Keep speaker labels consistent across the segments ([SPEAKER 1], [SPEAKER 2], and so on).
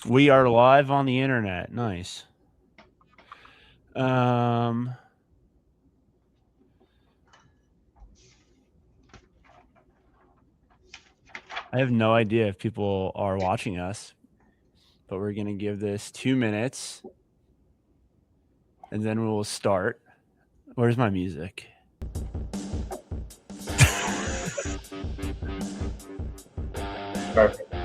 [SPEAKER 1] We are live on the internet. Nice. I have no idea if people are watching us, but we're going to give this 2 minutes and then we'll start. Where's my music?
[SPEAKER 2] Perfect.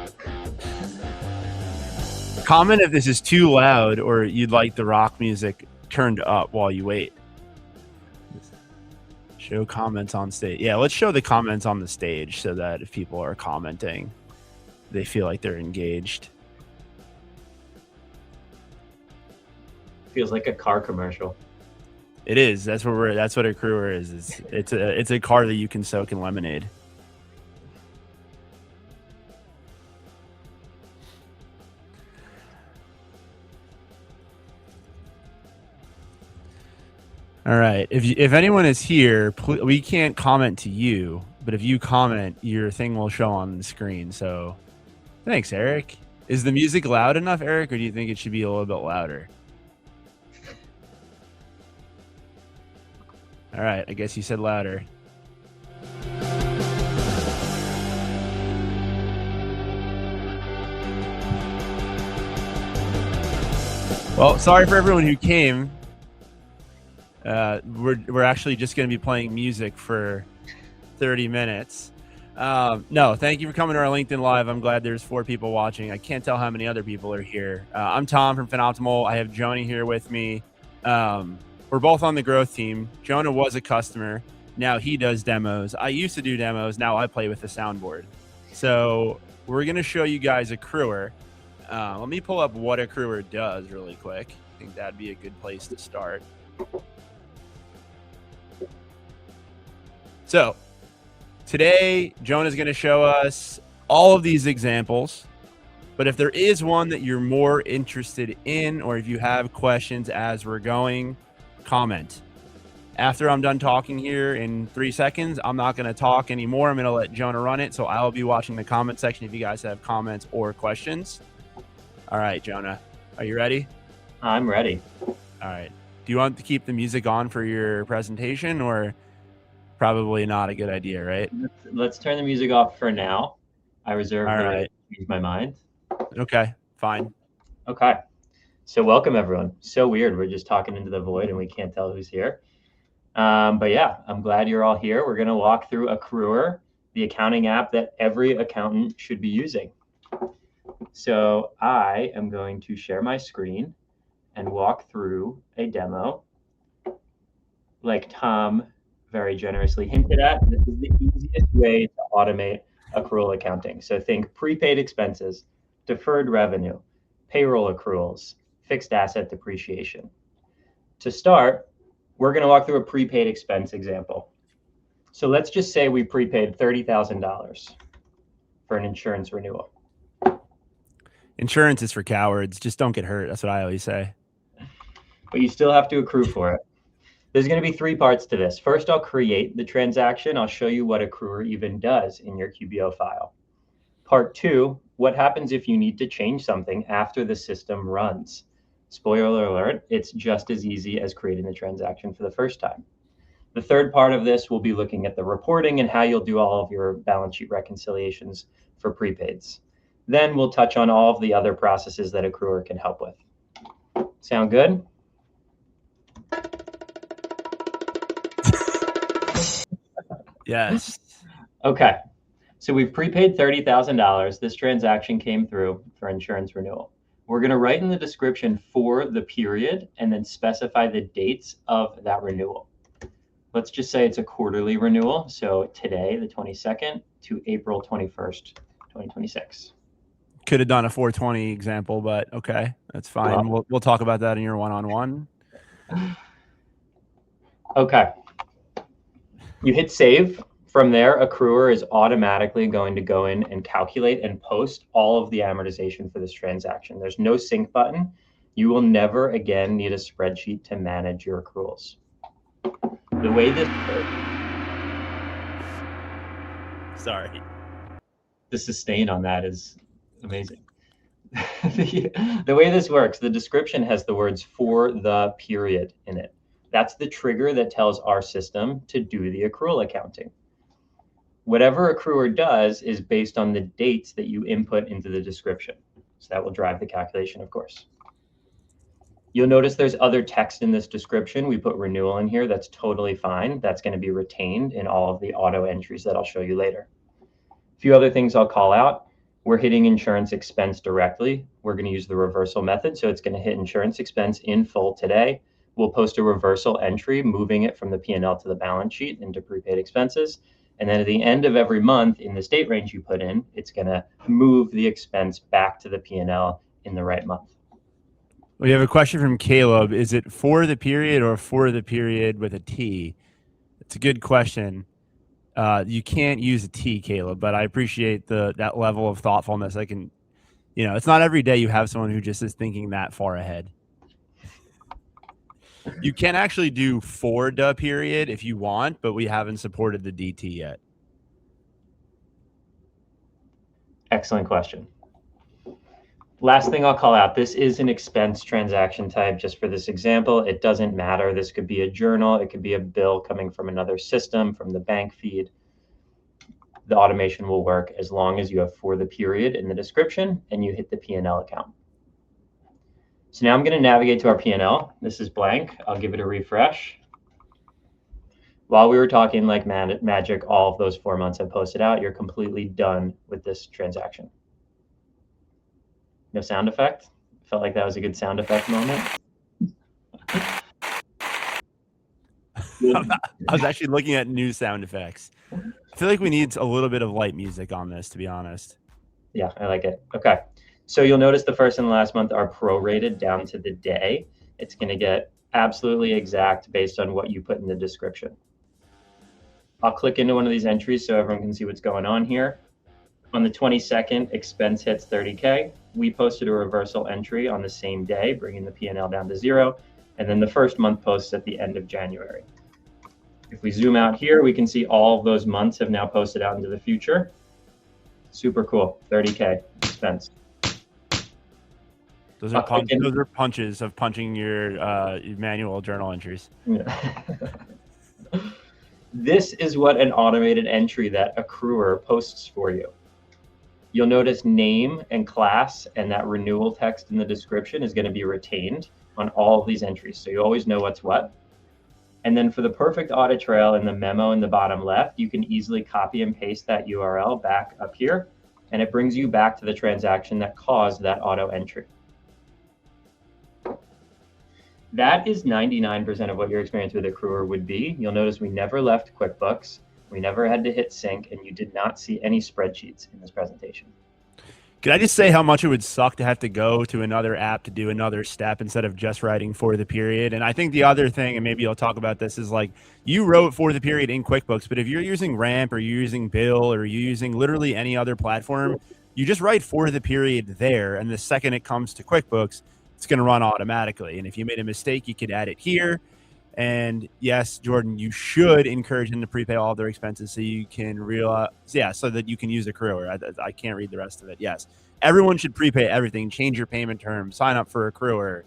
[SPEAKER 1] Comment if this is too loud or you'd like the rock music turned up while you wait. Show comments on stage. Yeah, let's show the comments on the stage so that if people are commenting, they feel like they're engaged.
[SPEAKER 2] Feels like a car commercial.
[SPEAKER 1] It is. That's what Accruer is. It's a car that you can soak in lemonade. All right. If anyone is here, we can't comment to you, but if you comment, your thing will show on the screen. So, thanks, Eric. Is the music loud enough, Eric, or do you think it should be a little bit louder? All right. I guess you said louder. Well, sorry for everyone who came. We're actually just going to be playing music for 30 minutes. No, thank you for coming to our LinkedIn Live. I'm glad there's 4 people watching. I can't tell how many other people are here. I'm Tom from FinOptimal. I have Jonah here with me. We're both on the growth team. Jonah was a customer. Now he does demos. I used to do demos. Now I play with the soundboard. So we're going to show you guys Accruer. Let me pull up what Accruer does really quick. I think that'd be a good place to start. So today, Jonah's going to show us all of these examples. But if there is one that you're more interested in, or if you have questions as we're going, comment. After I'm done talking here in 3 seconds, I'm not going to talk anymore. I'm going to let Jonah run it. So I'll be watching the comment section if you guys have comments or questions. All right, Jonah, are you ready?
[SPEAKER 2] I'm ready.
[SPEAKER 1] All right. Do you want to keep the music on for your presentation, or probably not a good idea, right?
[SPEAKER 2] Let's turn the music off for now. I reserve
[SPEAKER 1] All
[SPEAKER 2] the
[SPEAKER 1] right.
[SPEAKER 2] right to change my mind.
[SPEAKER 1] Okay, fine.
[SPEAKER 2] Okay. So welcome, everyone. So weird. We're just talking into the void and we can't tell who's here. But yeah, I'm glad you're all here. We're going to walk through Accruer, the accounting app that every accountant should be using. So I am going to share my screen and walk through a demo. Like Tom very generously hinted at, this is the easiest way to automate accrual accounting. So think prepaid expenses, deferred revenue, payroll accruals, fixed asset depreciation. To start, we're going to walk through a prepaid expense example. So let's just say we prepaid $30,000 for an insurance renewal.
[SPEAKER 1] Insurance is for cowards. Just don't get hurt. That's what I always say.
[SPEAKER 2] But you still have to accrue for it. There's going to be 3 parts to this. First, I'll create the transaction. I'll show you what Accruer even does in your QBO file. Part 2, what happens if you need to change something after the system runs? Spoiler alert, it's just as easy as creating the transaction for the first time. The third part of this, we'll be looking at the reporting and how you'll do all of your balance sheet reconciliations for prepaids. Then we'll touch on all of the other processes that Accruer can help with. Sound good?
[SPEAKER 1] Yes.
[SPEAKER 2] Okay. So we've prepaid $30,000. This transaction came through for insurance renewal. We're going to write in the description for the period and then specify the dates of that renewal. Let's just say it's a quarterly renewal. So today, the 22nd to April 21st, 2026.
[SPEAKER 1] Could have done a 420 example, but okay, that's fine. We'll talk about that in your one-on-one.
[SPEAKER 2] Okay. You hit save. From there, Accruer is automatically going to go in and calculate and post all of the amortization for this transaction. There's no sync button. You will never again need a spreadsheet to manage your accruals. The way this works...
[SPEAKER 1] Sorry.
[SPEAKER 2] The sustain on that is amazing. The way this works, the description has the words "for the period" in it. That's the trigger that tells our system to do the accrual accounting. Whatever accruer does is based on the dates that you input into the description. So that will drive the calculation, of course. You'll notice there's other text in this description. We put renewal in here. That's totally fine. That's going to be retained in all of the auto entries that I'll show you later. A few other things I'll call out. We're hitting insurance expense directly. We're going to use the reversal method. So it's going to hit insurance expense in full today. We'll post a reversal entry, moving it from the P&L to the balance sheet into prepaid expenses. And then at the end of every month in the date range you put in, it's going to move the expense back to the P&L in the right month.
[SPEAKER 1] We have a question from Caleb. Is it for the period or for the period with a T? It's a good question. You can't use a T, Caleb, but I appreciate that level of thoughtfulness. It's not every day you have someone who just is thinking that far ahead. You can actually do for the period if you want, but we haven't supported the DT yet.
[SPEAKER 2] Excellent question. Last thing I'll call out, this is an expense transaction type just for this example. It doesn't matter. This could be a journal. It could be a bill coming from another system, from the bank feed. The automation will work as long as you have for the period in the description and you hit the P&L account. So now I'm going to navigate to our P&L. This is blank. I'll give it a refresh. While we were talking like magic, all of those 4 months I posted out, you're completely done with this transaction. No sound effect? Felt like that was a good sound effect moment.
[SPEAKER 1] I was actually looking at new sound effects. I feel like we need a little bit of light music on this, to be honest.
[SPEAKER 2] Yeah, I like it. Okay. So you'll notice the first and the last month are prorated down to the day. It's going to get absolutely exact based on what you put in the description. I'll click into one of these entries so everyone can see what's going on here. On the 22nd, expense hits 30K. We posted a reversal entry on the same day, bringing the P&L down to 0. And then the first month posts at the end of January. If we zoom out here, we can see all of those months have now posted out into the future. Super cool. 30K expense.
[SPEAKER 1] Those are punches of punching your manual journal entries.
[SPEAKER 2] Yeah. This is what an automated entry that Accruer posts for you. You'll notice name and class and that renewal text in the description is going to be retained on all of these entries. So you always know what's what. And then for the perfect audit trail in the memo in the bottom left, you can easily copy and paste that URL back up here, and it brings you back to the transaction that caused that auto entry. That is 99% of what your experience with Accruer would be. You'll notice we never left QuickBooks. We never had to hit sync, and you did not see any spreadsheets in this presentation.
[SPEAKER 1] Could I just say how much it would suck to have to go to another app to do another step instead of just writing for the period? And I think the other thing, and maybe I'll talk about this, is like you wrote for the period in QuickBooks, but if you're using Ramp or you're using Bill or you're using literally any other platform, you just write for the period there. And the second it comes to QuickBooks, it's going to run automatically. And if you made a mistake, you could add it here. And yes, Jordan, you should encourage them to prepay all of their expenses so you can realize, so that you can use Accruer. I can't read the rest of it. Yes, everyone should prepay everything. Change your payment terms. Sign up for Accruer,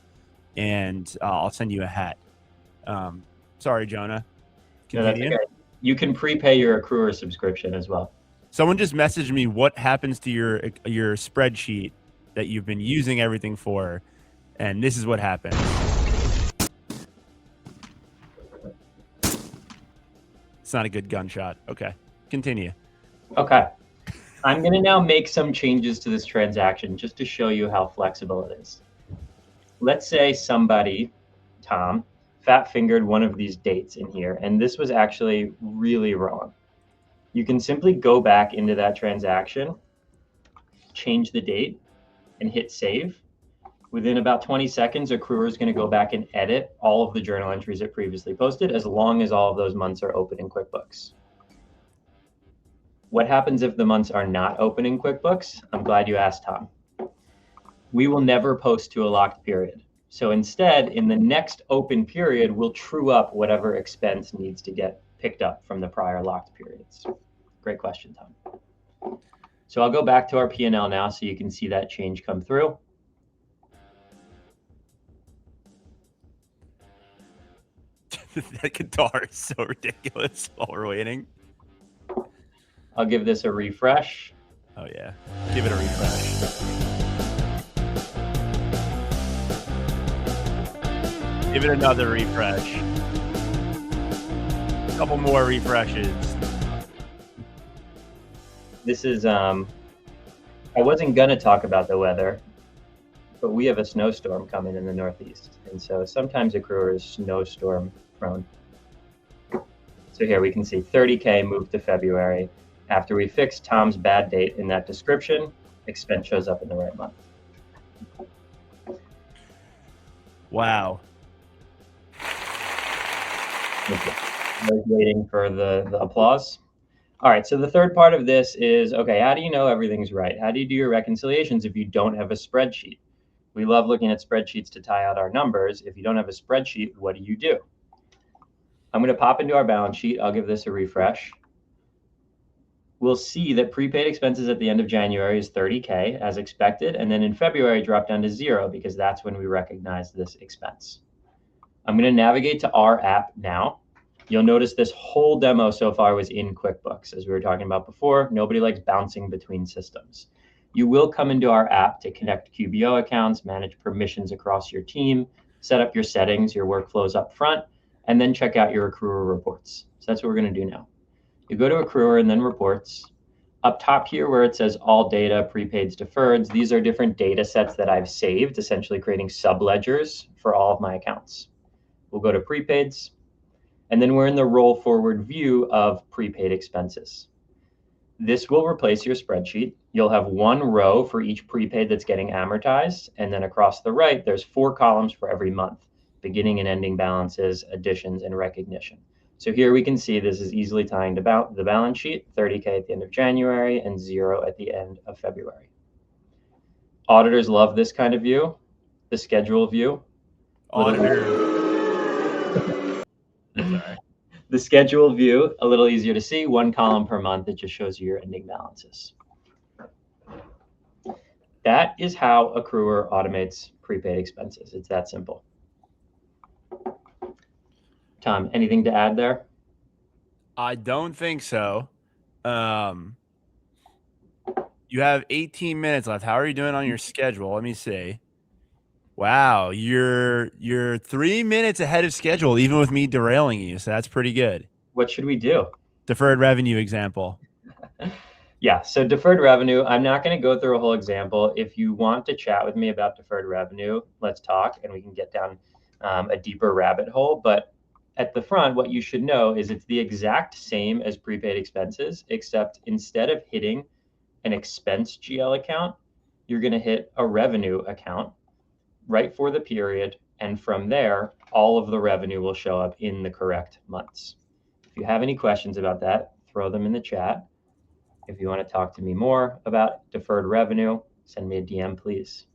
[SPEAKER 1] and I'll send you a hat. Sorry, Jonah.
[SPEAKER 2] No, that's okay. You can prepay your Accruer subscription as well.
[SPEAKER 1] Someone just messaged me what happens to your spreadsheet that you've been using everything for, and this is what happens. It's not a good gunshot. Okay, continue.
[SPEAKER 2] Okay. I'm going to now make some changes to this transaction just to show you how flexible it is. Let's say somebody, Tom, fat-fingered one of these dates in here, and this was actually really wrong. You can simply go back into that transaction, change the date, and hit save. Within about 20 seconds, Accruer is going to go back and edit all of the journal entries it previously posted, as long as all of those months are open in QuickBooks. What happens if the months are not open in QuickBooks? I'm glad you asked, Tom. We will never post to a locked period. So instead, in the next open period, we'll true up whatever expense needs to get picked up from the prior locked periods. Great question, Tom. So I'll go back to our P&L now so you can see that change come through.
[SPEAKER 1] That guitar is so ridiculous while we're waiting.
[SPEAKER 2] I'll give this a refresh.
[SPEAKER 1] Oh yeah, give it a refresh. Give it another refresh. A couple more refreshes.
[SPEAKER 2] This is, I wasn't gonna talk about the weather, but we have a snowstorm coming in the Northeast. And so sometimes Accruer is snowstorm prone. So here we can see 30K moved to February. After we fixed Tom's bad date in that description, expense shows up in the right month.
[SPEAKER 1] Wow.
[SPEAKER 2] I was waiting for the applause. All right, so the third part of this is, okay, how do you know everything's right? How do you do your reconciliations if you don't have a spreadsheet? We love looking at spreadsheets to tie out our numbers. If you don't have a spreadsheet, what do? I'm going to pop into our balance sheet. I'll give this a refresh. We'll see that prepaid expenses at the end of January is 30K as expected, and then in February dropped down to 0 because that's when we recognize this expense. I'm going to navigate to our app now. You'll notice this whole demo so far was in QuickBooks. As we were talking about before, nobody likes bouncing between systems. You will come into our app to connect QBO accounts, manage permissions across your team, set up your settings, your workflows up front, and then check out your Accruer reports. So that's what we're going to do now. You go to Accruer and then reports. Up top here where it says all data, prepaids, deferreds, these are different data sets that I've saved, essentially creating subledgers for all of my accounts. We'll go to prepaids, and then we're in the roll forward view of prepaid expenses. This will replace your spreadsheet. You'll have one row for each prepaid that's getting amortized, and then across the right, there's 4 columns for every month, beginning and ending balances, additions, and recognition. So here we can see this is easily tying to the balance sheet, 30K at the end of January and 0 at the end of February. Auditors love this kind of view, the schedule view. The schedule view, a little easier to see, 1 column per month. It just shows you your ending balances. That is how Accruer automates prepaid expenses. It's that simple. Tom, anything to add there?
[SPEAKER 1] I don't think so. You have 18 minutes left. How are you doing on your schedule? Let me see. Wow, you're 3 minutes ahead of schedule, even with me derailing you. So that's pretty good.
[SPEAKER 2] What should we do?
[SPEAKER 1] Deferred revenue example.
[SPEAKER 2] Yeah, so deferred revenue, I'm not going to go through a whole example. If you want to chat with me about deferred revenue, let's talk and we can get down a deeper rabbit hole. But at the front, what you should know is it's the exact same as prepaid expenses, except instead of hitting an expense GL account, you're going to hit a revenue account right for the period. And from there, all of the revenue will show up in the correct months. If you have any questions about that, throw them in the chat. If you want to talk to me more about deferred revenue, send me a DM, please.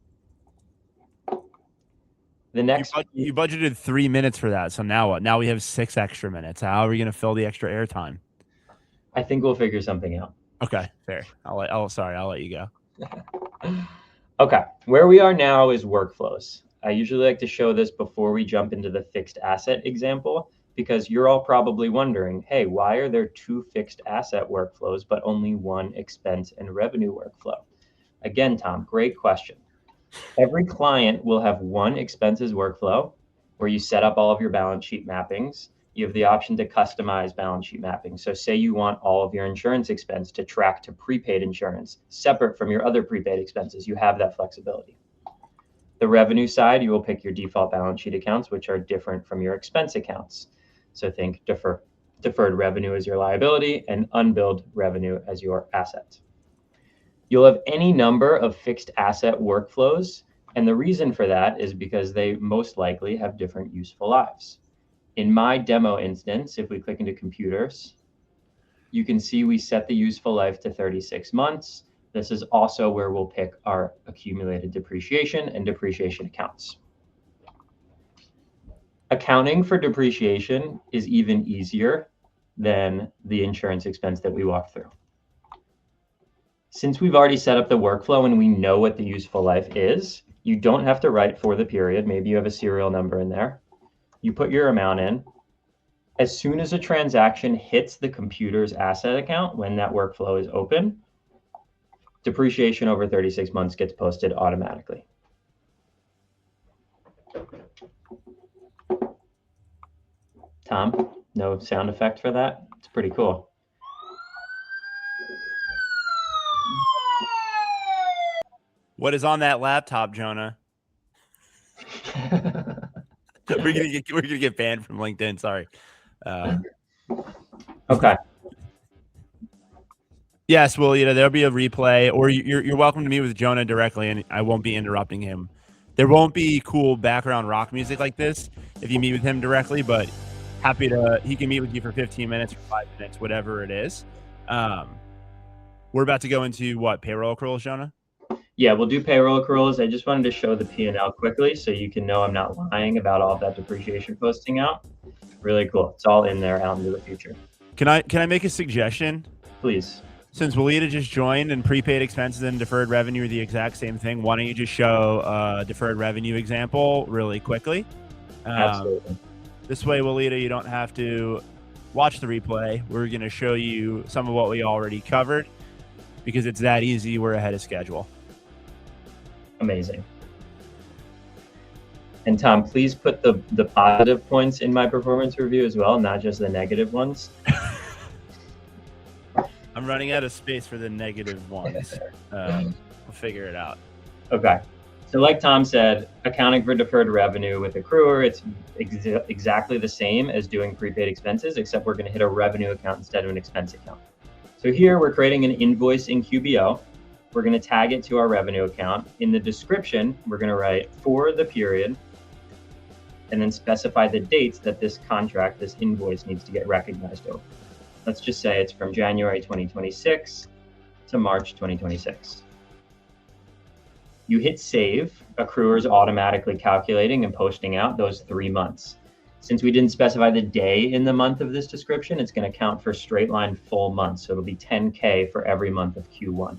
[SPEAKER 2] The next,
[SPEAKER 1] you budgeted 3 minutes for that. So now what? Now we have 6 extra minutes. How are we going to fill the extra airtime?
[SPEAKER 2] I think we'll figure something out.
[SPEAKER 1] Okay, fair. I'll let you go.
[SPEAKER 2] Okay, where we are now is workflows. I usually like to show this before we jump into the fixed asset example, because you're all probably wondering, hey, why are there 2 fixed asset workflows, but only 1 expense and revenue workflow? Again, Tom, great question. Every client will have 1 expenses workflow where you set up all of your balance sheet mappings. You have the option to customize balance sheet mapping. So say you want all of your insurance expense to track to prepaid insurance, separate from your other prepaid expenses. You have that flexibility. The revenue side, you will pick your default balance sheet accounts, which are different from your expense accounts. So think deferred revenue as your liability and unbilled revenue as your asset. You'll have any number of fixed asset workflows. And the reason for that is because they most likely have different useful lives. In my demo instance, if we click into computers, you can see we set the useful life to 36 months. This is also where we'll pick our accumulated depreciation and depreciation accounts. Accounting for depreciation is even easier than the insurance expense that we walked through. Since we've already set up the workflow and we know what the useful life is, you don't have to write for the period. Maybe you have a serial number in there. You put your amount in. As soon as a transaction hits the computer's asset account, when that workflow is open, depreciation over 36 months gets posted automatically. Tom, no sound effect for that? It's pretty cool.
[SPEAKER 1] What is on that laptop, Jonah? we're gonna get banned from LinkedIn. Sorry.
[SPEAKER 2] Okay.
[SPEAKER 1] Yes, well, there'll be a replay, or you're welcome to meet with Jonah directly, and I won't be interrupting him. There won't be cool background rock music like this if you meet with him directly, but he can meet with you for 15 minutes or 5 minutes, whatever it is. We're about to go into what, payroll accruals, Jonah?
[SPEAKER 2] Yeah, we'll do payroll accruals. I just wanted to show the P&L quickly so you can know I'm not lying about all of that depreciation posting out. Really cool. It's all in there out into the future.
[SPEAKER 1] Can I make a suggestion?
[SPEAKER 2] Please.
[SPEAKER 1] Since Walida just joined and prepaid expenses and deferred revenue are the exact same thing, why don't you just show a deferred revenue example really quickly?
[SPEAKER 2] Absolutely.
[SPEAKER 1] This way, Walida, you don't have to watch the replay. We're going to show you some of what we already covered because it's that easy. We're ahead of schedule.
[SPEAKER 2] Amazing. And Tom, please put the positive points in my performance review as well, not just the negative ones.
[SPEAKER 1] I'm running out of space for the negative ones. We'll figure it out.
[SPEAKER 2] Okay. So like Tom said, accounting for deferred revenue with Accruer, it's exactly the same as doing prepaid expenses, except we're going to hit a revenue account instead of an expense account. So here we're creating an invoice in QBO. We're going to tag it to our revenue account. In the description, we're going to write for the period and then specify the dates that this contract, this invoice needs to get recognized over. Let's just say it's from January 2026 to March 2026. You hit save, Accruer is automatically calculating and posting out those 3 months. Since we didn't specify the day in the month of this description, it's going to count for straight line full months. So it'll be 10K for every month of Q1.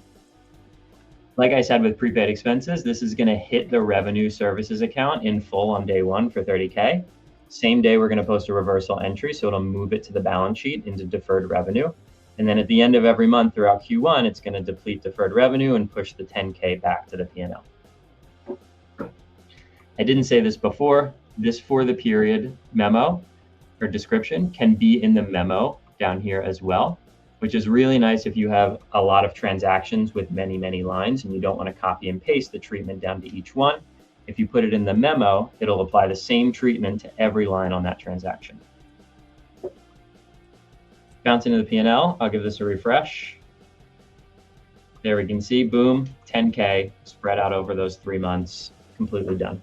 [SPEAKER 2] Like I said, with prepaid expenses, this is going to hit the revenue services account in full on day 1 for 30K. Same day, we're going to post a reversal entry, so it'll move it to the balance sheet into deferred revenue. And then at the end of every month throughout Q1, it's going to deplete deferred revenue and push the 10K back to the P&L. I didn't say this before. This for the period memo or description can be in the memo down here as well, which is really nice if you have a lot of transactions with many, many lines and you don't want to copy and paste the treatment down to each one. If you put it in the memo, it'll apply the same treatment to every line on that transaction. Bounce into the P&L. I'll give this a refresh. There we can see, boom, 10K spread out over those 3 months, completely done.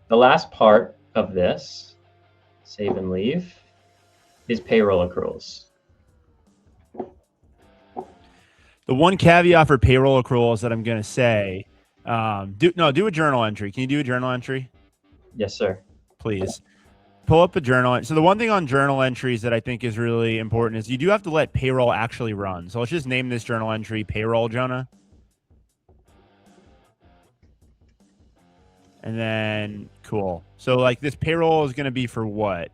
[SPEAKER 2] The last part of this, save and leave, is payroll accruals.
[SPEAKER 1] The one caveat for payroll accruals that I'm going to say, do a journal entry. Can you do a journal entry?
[SPEAKER 2] Yes, sir.
[SPEAKER 1] Please. Pull up a journal. So the one thing on journal entries that I think is really important is you do have to let payroll actually run. So let's just name this journal entry payroll, Jonah. And then, cool. So like this payroll is going to be for what?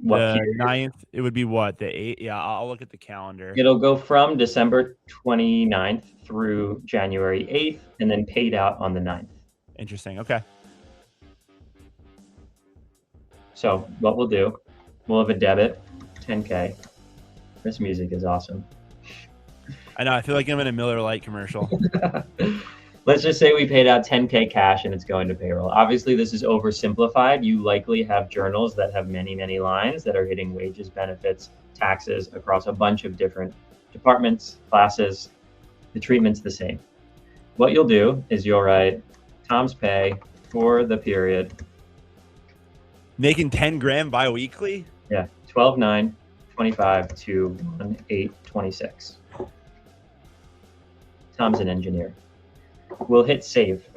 [SPEAKER 1] The 9th, it would be what? The 8th? Yeah, I'll look at the calendar.
[SPEAKER 2] It'll go from December 29th through January 8th and then paid out on the 9th.
[SPEAKER 1] Interesting. Okay.
[SPEAKER 2] So what we'll do, we'll have a debit, 10K. This music is awesome.
[SPEAKER 1] I know. I feel like I'm in a Miller Lite commercial.
[SPEAKER 2] Let's just say we paid out 10K cash and it's going to payroll. Obviously, this is oversimplified. You likely have journals that have many, many lines that are hitting wages, benefits, taxes across a bunch of different departments, classes. The treatment's the same. What you'll do is you'll write Tom's pay for the period.
[SPEAKER 1] Making 10 grand bi-weekly?
[SPEAKER 2] Yeah, 12/9/25 to 1/8/26. Tom's an engineer. We'll hit save.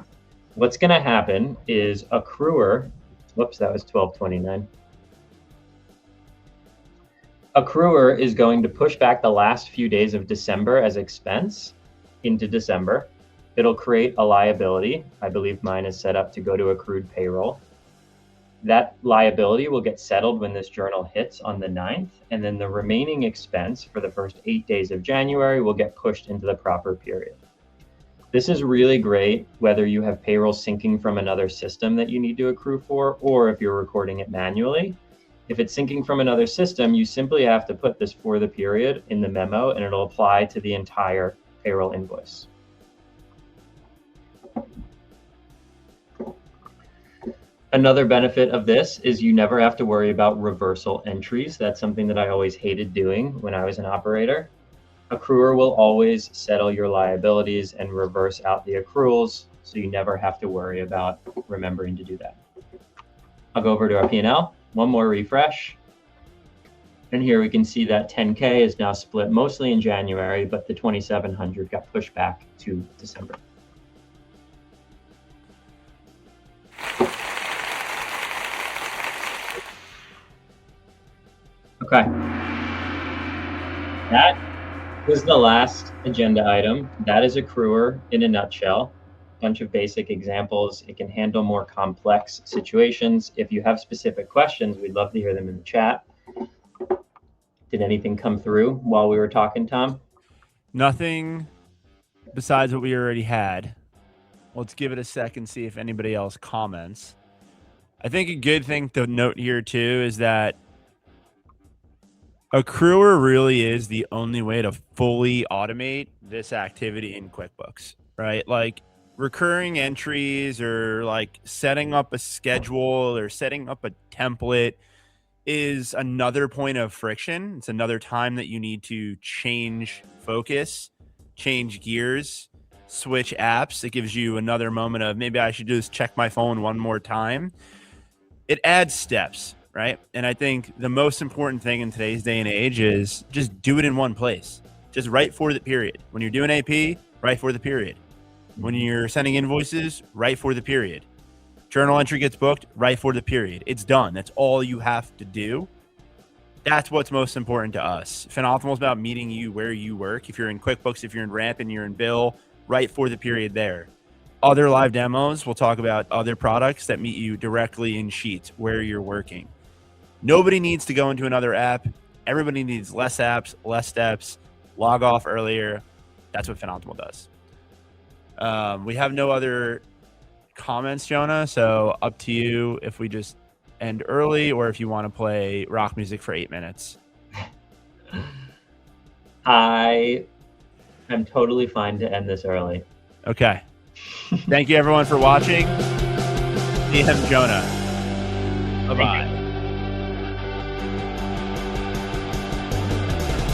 [SPEAKER 2] What's going to happen is Accruer, whoops, that was 12/29. Accruer is going to push back the last few days of December as expense into December. It'll create a liability. I believe mine is set up to go to accrued payroll. That liability will get settled when this journal hits on the 9th, and then the remaining expense for the first 8 days of January will get pushed into the proper period. This is really great whether you have payroll syncing from another system that you need to accrue for, or if you're recording it manually. If it's syncing from another system, you simply have to put this for the period in the memo, and it'll apply to the entire payroll invoice. Another benefit of this is you never have to worry about reversal entries. That's something that I always hated doing when I was an operator. Accruer will always settle your liabilities and reverse out the accruals, so you never have to worry about remembering to do that. I'll go over to our P&L, one more refresh. And here we can see that 10K is now split mostly in January, but the 2,700 got pushed back to December. Okay. That was the last agenda item. That is Accruer in a nutshell. Bunch of basic examples. It can handle more complex situations. If you have specific questions, we'd love to hear them in the chat. Did anything come through while we were talking, Tom?
[SPEAKER 1] Nothing besides what we already had. Let's give it a second, see if anybody else comments. I think a good thing to note here too is that Accruer really is the only way to fully automate this activity in QuickBooks, right? Like recurring entries or like setting up a schedule or setting up a template is another point of friction. It's another time that you need to change focus, change gears, switch apps. It gives you another moment of maybe I should just check my phone one more time. It adds steps, right? And I think the most important thing in today's day and age is just do it in one place. Just write for the period. When you're doing AP, write for the period. When you're sending invoices, write for the period. Journal entry gets booked, write for the period. It's done. That's all you have to do. That's what's most important to us. FinOptimal is about meeting you where you work. If you're in QuickBooks, if you're in Ramp and you're in Bill, write for the period there. Other live demos, we'll talk about other products that meet you directly in Sheets where you're working. Nobody needs to go into another app. Everybody needs less apps, less steps, log off earlier. That's what FinOptimal does. We have no other comments, Jonah, so up to you if we just end early or if you want to play rock music for 8 minutes.
[SPEAKER 2] I am totally fine to end this early.
[SPEAKER 1] Okay. Thank you everyone for watching. DM Jonah. Bye-bye.